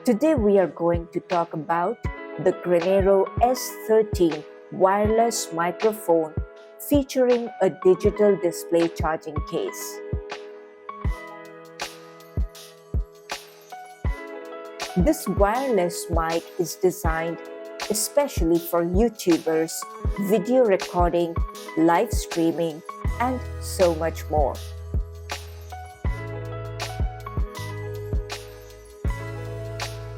Today we are going to talk about the Grenaro S13 wireless microphone featuring a digital display charging case. This wireless mic is designed especially for YouTubers, video recording, live streaming, and so much more.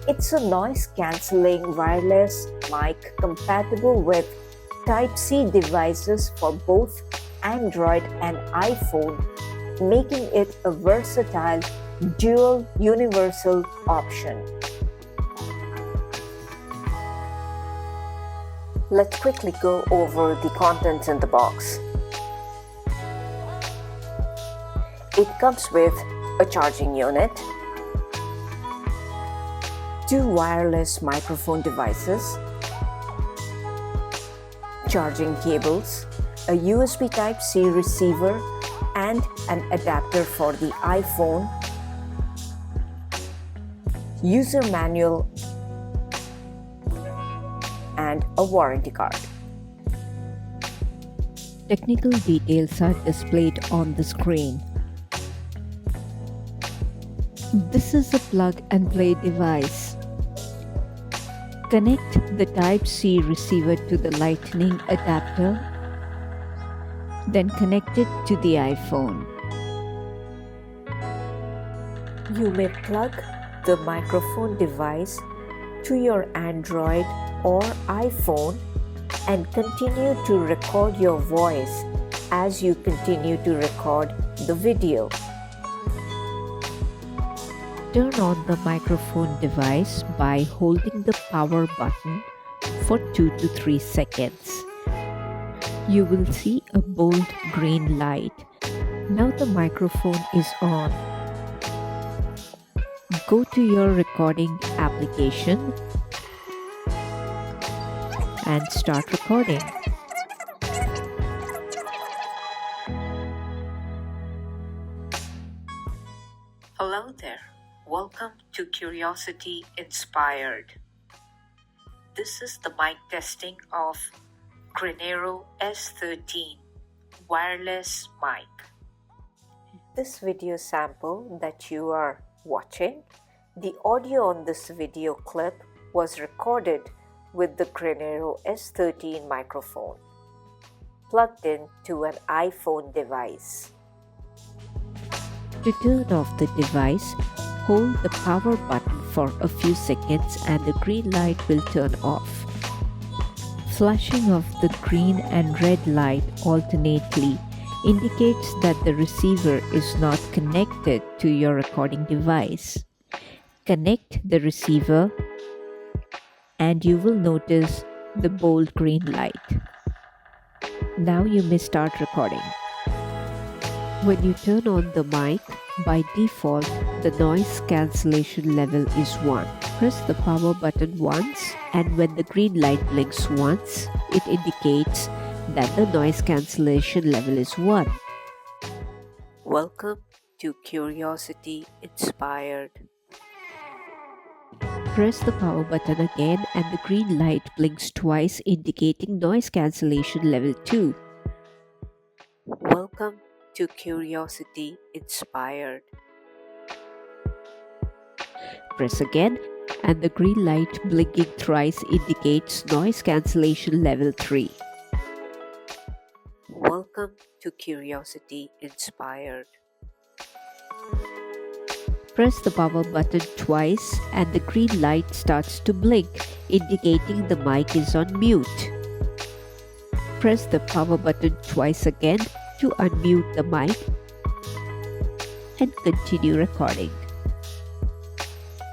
It's a noise-cancelling wireless mic compatible with Type-C devices for both Android and iPhone, making it a versatile dual universal option. Let's quickly go over the contents in the box. It comes with a charging unit, 2 wireless microphone devices, charging cables, a USB Type-C receiver, and an adapter for the iPhone, user manual, and a warranty card. Technical details are displayed on the screen. This is a plug-and-play device. Connect the Type-C receiver to the Lightning adapter, then connect it to the iPhone. You may plug the microphone device to your Android or iPhone and continue to record your voice as you continue to record the video. Turn on the microphone device by holding the power button for 2 to 3 seconds. You will see a bold green light. Now the microphone is on. Go to your recording application and start recording. Hello there. Welcome to Curiosity Inspired. This is the mic testing of Grenaro S13 wireless mic. This video sample that you are watching, the audio on this video clip was recorded with the Grenaro S13 microphone plugged in to an iPhone device. To turn off the device, hold the power button for a few seconds and the green light will turn off. Flashing of the green and red light alternately indicates that the receiver is not connected to your recording device. Connect the receiver and you will notice the bold green light. Now you may start recording. When you turn on the mic, by default, the noise cancellation level is 1. Press the power button once, and when the green light blinks once, it indicates that the noise cancellation level is 1. Welcome to Curiosity Inspired. Press the power button again and the green light blinks twice, indicating noise cancellation level 2. Welcome to Curiosity Inspired. Press again and the green light blinking thrice indicates noise cancellation level 3. Welcome to Curiosity Inspired. Press the power button twice and the green light starts to blink, indicating the mic is on mute. Press the power button twice again to unmute the mic and continue recording.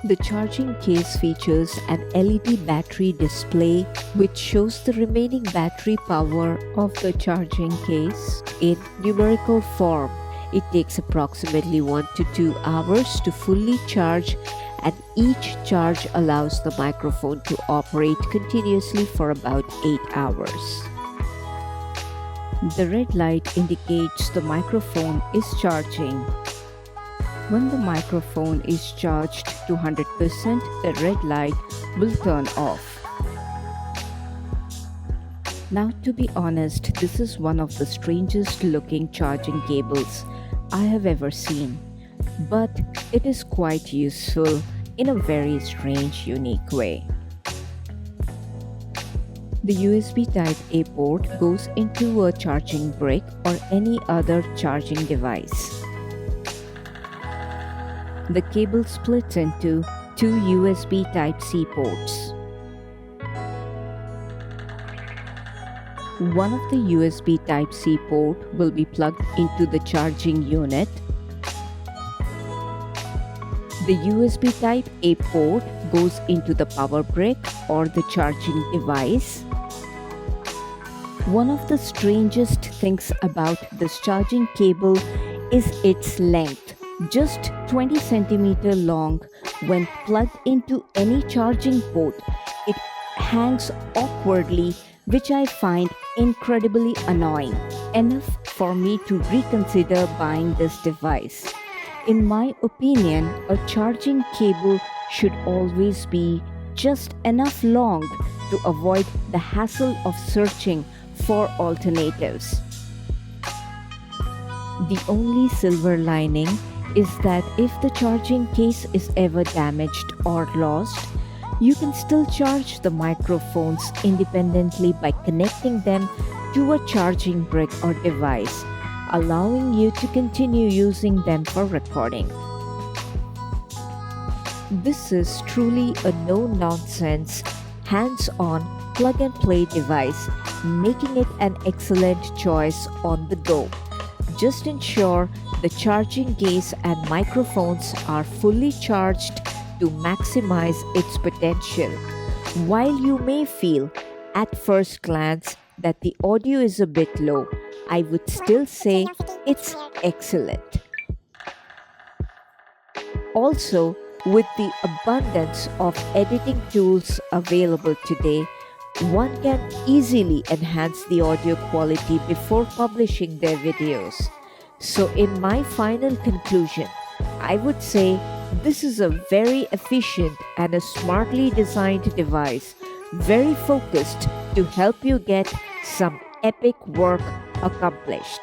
The charging case features an LED battery display which shows the remaining battery power of the charging case in numerical form. It takes approximately 1 to 2 hours to fully charge, and each charge allows the microphone to operate continuously for about 8 hours. The red light indicates the microphone is charging. When the microphone is charged to 100%, the red light will turn off. Now, to be honest, this is one of the strangest looking charging cables I have ever seen, but it is quite useful in a very strange, unique way. The USB Type-A port goes into a charging brick or any other charging device. The cable splits into two USB Type-C ports. One of the USB Type-C port will be plugged into the charging unit. The USB Type-A port goes into the power brick or the charging device. One of the strangest things about this charging cable is its length, just 20 cm long. When plugged into any charging port, it hangs awkwardly, which I find incredibly annoying, enough for me to reconsider buying this device. In my opinion, a charging cable should always be just enough long to avoid the hassle of searching for alternatives. The only silver lining is that if the charging case is ever damaged or lost, you can still charge the microphones independently by connecting them to a charging brick or device, allowing you to continue using them for recording. This is truly a no-nonsense, hands-on, plug-and-play device, making it an excellent choice on the go. Just ensure the charging case and microphones are fully charged to maximize its potential. While you may feel at first glance that the audio is a bit low, I would still say it's excellent. Also, with the abundance of editing tools available today, one can easily enhance the audio quality before publishing their videos. So, in my final conclusion, I would say this is a very efficient and a smartly designed device, very focused to help you get some epic work accomplished.